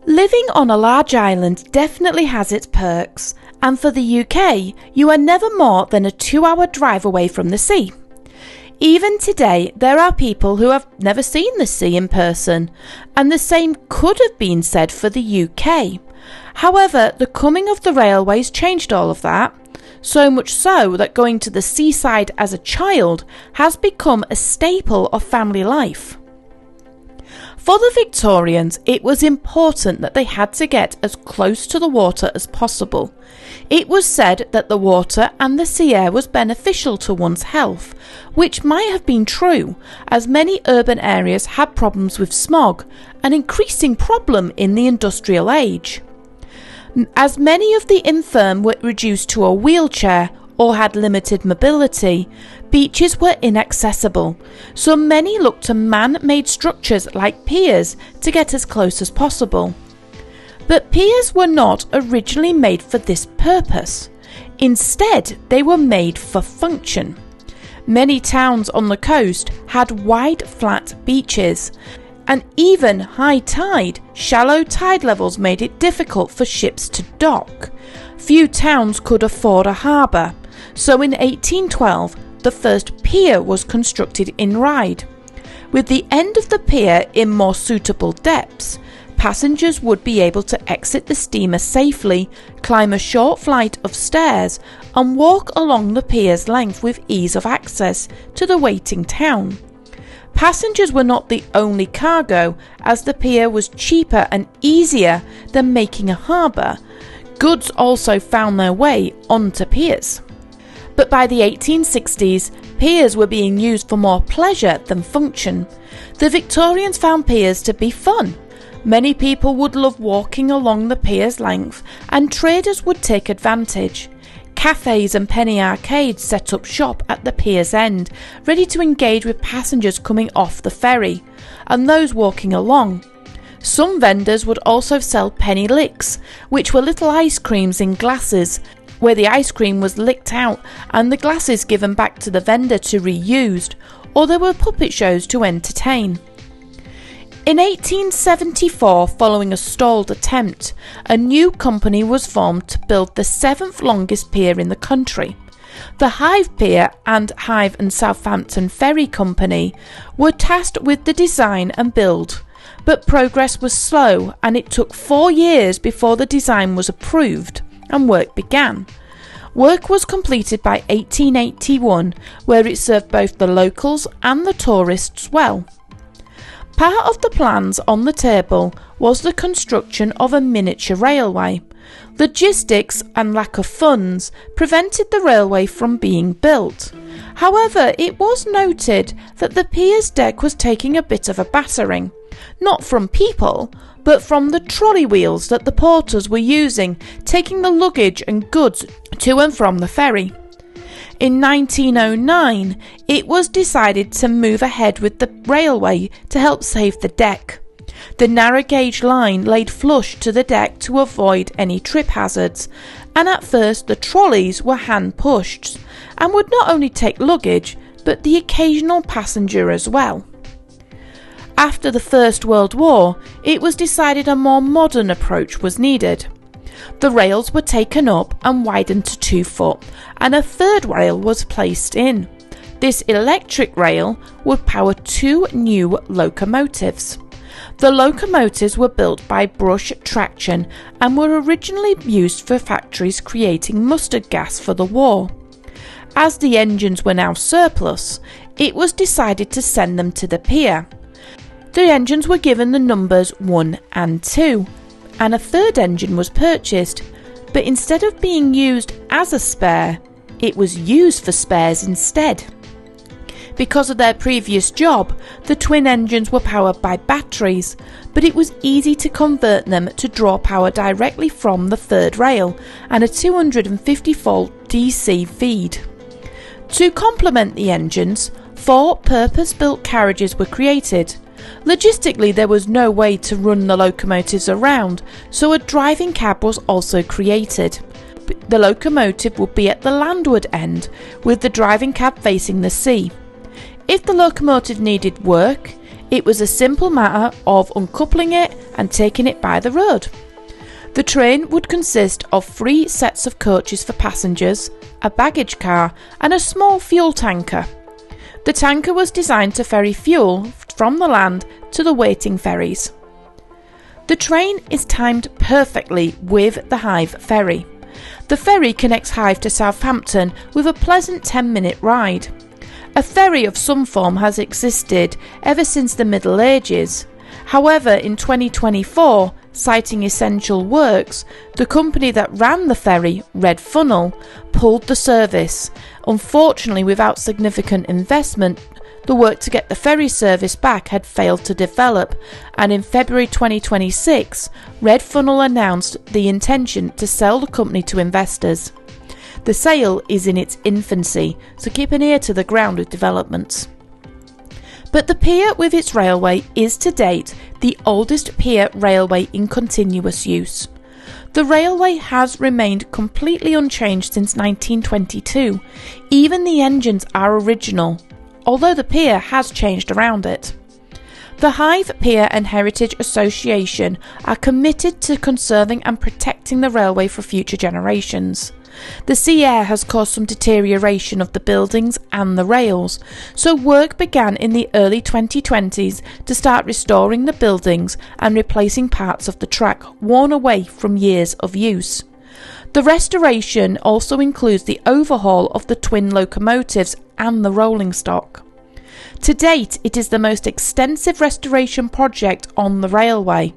Living on a large island definitely has its perks, and for the UK, you are never more than a 2-hour drive away from the sea. Even today, there are people who have never seen the sea in person, and the same could have been said for the UK. However, the coming of the railways changed all of that, so much so that going to the seaside as a child has become a staple of family life. For the Victorians, it was important that they had to get as close to the water as possible. It was said that the water and the sea air was beneficial to one's health, which might have been true, as many urban areas had problems with smog, an increasing problem in the industrial age. As many of the infirm were reduced to a wheelchair or had limited mobility, beaches were inaccessible, so many looked to man-made structures like piers to get as close as possible. But piers were not originally made for this purpose. Instead, they were made for function. Many towns on the coast had wide, flat beaches, and even high tide, shallow tide levels made it difficult for ships to dock. Few towns could afford a harbour, so in 1812 the first pier was constructed in Ryde. With the end of the pier in more suitable depths, passengers would be able to exit the steamer safely, climb a short flight of stairs, and walk along the pier's length with ease of access to the waiting town. Passengers were not the only cargo, as the pier was cheaper and easier than making a harbour. Goods also found their way onto piers. But by the 1860s, piers were being used for more pleasure than function. The Victorians found piers to be fun. Many people would love walking along the pier's length, and traders would take advantage. Cafes and penny arcades set up shop at the pier's end, ready to engage with passengers coming off the ferry, and those walking along. Some vendors would also sell penny licks, which were little ice creams in glasses, where the ice cream was licked out and the glasses given back to the vendor to be reused, or there were puppet shows to entertain. In 1874, following a stalled attempt, a new company was formed to build the 7th longest pier in the country. The Hythe Pier and Hythe and Southampton Ferry Company were tasked with the design and build, but progress was slow and it took 4 years before the design was approved and work began. Work was completed by 1881, where it served both the locals and the tourists well. Part of the plans on the table was the construction of a miniature railway. Logistics and lack of funds prevented the railway from being built. However, it was noted that the pier's deck was taking a bit of a battering, not from people, but from the trolley wheels that the porters were using, taking the luggage and goods to and from the ferry. In 1909, it was decided to move ahead with the railway to help save the deck. The narrow gauge line laid flush to the deck to avoid any trip hazards, and at first the trolleys were hand pushed and would not only take luggage but the occasional passenger as well. After the First World War, it was decided a more modern approach was needed. The rails were taken up and widened to 2 foot, and a third rail was placed in. This electric rail would power 2 new locomotives. The locomotives were built by Brush Traction and were originally used for factories creating mustard gas for the war. As the engines were now surplus, it was decided to send them to the pier. The engines were given the numbers 1 and 2, and a third engine was purchased, but instead of being used as a spare, it was used for spares instead. Because of their previous job, the twin engines were powered by batteries, but it was easy to convert them to draw power directly from the third rail and a 250-volt DC feed. To complement the engines, 4 purpose-built carriages were created. Logistically, there was no way to run the locomotives around, so a driving cab was also created. The locomotive would be at the landward end, with the driving cab facing the sea. If the locomotive needed work, It was a simple matter of uncoupling it and taking it by the road. The train would consist of 3 sets of coaches for passengers, a baggage car and a small fuel tanker. The tanker was designed to ferry fuel from the land to the waiting ferries. The train is timed perfectly with the Hythe ferry. The ferry connects Hythe to Southampton with a pleasant 10-minute ride. A ferry of some form has existed ever since the Middle Ages. However, in 2024, citing essential works, the company that ran the ferry, Red Funnel, pulled the service. Unfortunately, without significant investment, the work to get the ferry service back had failed to develop, and in February 2026, Red Funnel announced the intention to sell the company to investors. The sale is in its infancy, so keep an ear to the ground with developments. But the pier with its railway is to date the oldest pier railway in continuous use. The railway has remained completely unchanged since 1922. Even the engines are original, although the pier has changed around it. The Hythe Pier and Heritage Association are committed to conserving and protecting the railway for future generations. The sea air has caused some deterioration of the buildings and the rails, so work began in the early 2020s to start restoring the buildings and replacing parts of the track worn away from years of use. The restoration also includes the overhaul of the twin locomotives and the rolling stock. To date, it is the most extensive restoration project on the railway.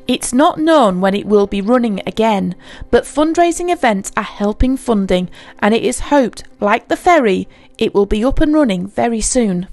It's not known when it will be running again, but fundraising events are helping funding, and it is hoped, like the ferry, it will be up and running very soon.